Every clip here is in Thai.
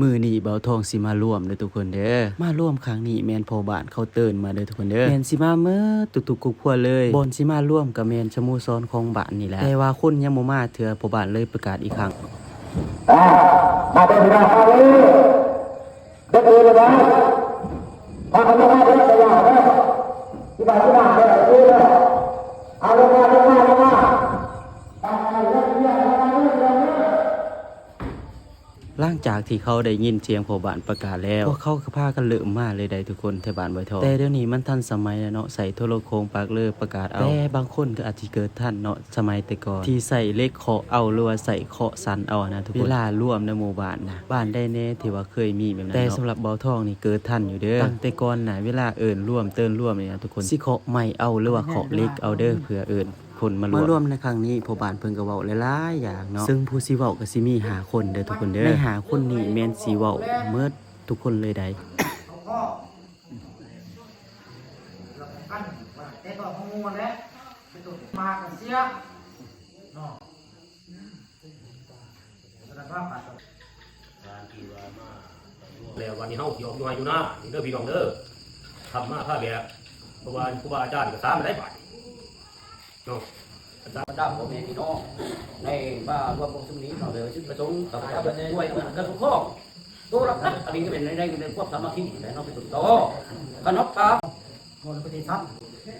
มือนี่เบาทองสิมาร่วมเด้อทุกคนเด้อมาร่วมครั้งนี้แมนพอบ้านเขาเตือนมาเด้อทุกคนเด้อแมนสิมาเมื่อตุกๆกุกพัวเลยบอนสิมาร่วมกับแมนสโมสรของบ้านนี่แหละแต่ว่าคนยังบ่มาเถื่อพอบ้านเลยประกาศอีกครั้งมาเป็นพี่น้องมาเลยเด็กเลยนะพอเขาไม่ได้เด็กตัวอย่างนะที่บ้านที่บ้านเนี่ยคือเอาลงมาลงมาลงมาหลังจากที่เขาได้ยินเสียงพอบ้านประกาศแล้วพวกเขาก็พากันเริ่มมาเลยได้ทุกคนแถวบ้านบ่อยทองแต่เดี๋ยวนี้มันทันสมัยแล้วเนาะใส่โทรโคงปากเลยประกาศเอาแต่บางคนก็อาจจะเกิดทันเนาะสมัยแต่ก่อนที่ใส่เลขเคาะเอาหรือว่าใส่เคาะสันเอานะทุกคนเวลาร่วมในหมู่บ้านนะบ้านได้แน่ที่ว่าเคยมีแบบนั้นแต่สำหรับเบาทองนี่เกิดทันอยู่เด้อตั้งแต่ก่อนน่ะเวลาเอิ้นร่วมเติ้นร่วมนี่นะทุกคนสิเคาะไม้เอาหรือว่าเคาะเล็กเอาเด้อเพื่อเอิ้นคนมาร่วมในครั้งนี้พอบ้านเพิ่นก็เว้าหลายๆอย่างเนาะซึ่งผู้สิเว้าก็สิมี5คนเด้อทุกคนเด้อใน5คนนี้แม่นสิเว้าเมิดทุกคนเลยได้แต่ก็ของงูแล้วมากันเสียเนาะแล้ววันนี้เฮาสิออกอยู่ให้อยู่นะนี่เด้อพี่น้องเด้อทำมาค่าแบบเพราะว่าครูบาอาจารย์ก็สามได้บาทเนาะอาจารย์ดำพ่อแม่พี่น้องในบ้านรวมวงสมนี้เราเลยจุดประสงค์กับการด้วยกระสุนข้อตัวรับนักอันนี้ก็เป็นในพวกสามัคคีแต่เราเป็นตุ่มโตขนมครับ โมเลกุลทัศน์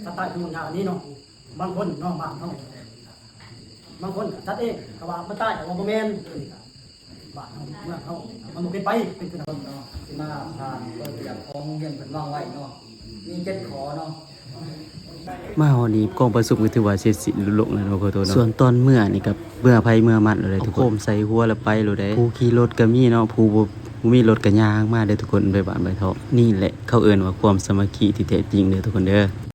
สไตล์ทุกอย่างนี้เนาะบางคนเนาะบางคนทัดเองกว่าไม่ใต้ว่าโมเมนบ้านเมืองเขามันเป็นไปเป็นคือเนาะมาผ่านเรื่องอย่างของเงินเป็นวางไว้เนาะมี7 ขอเนาะมาฮอนี้กองประสุกก็ถือว่าเสร็จสิ้นลุล่งแล้วเนาะขอโทษเนาะส่วนตอนเมื่อนี่ก็เมื่อภัยเมื่อมันเลยทุกคนโคมใส่หัวแล้วไปเลยได้ผู้ขี่รถก็มีเนาะผู้บ่มีรถก็ย่างมาเด้อทุกคนไปบ้านไปเถาะนี่แหละเขาเอิ้นว่าความสามัคคีที่แท้จริงเด้อทุกคนเด้อ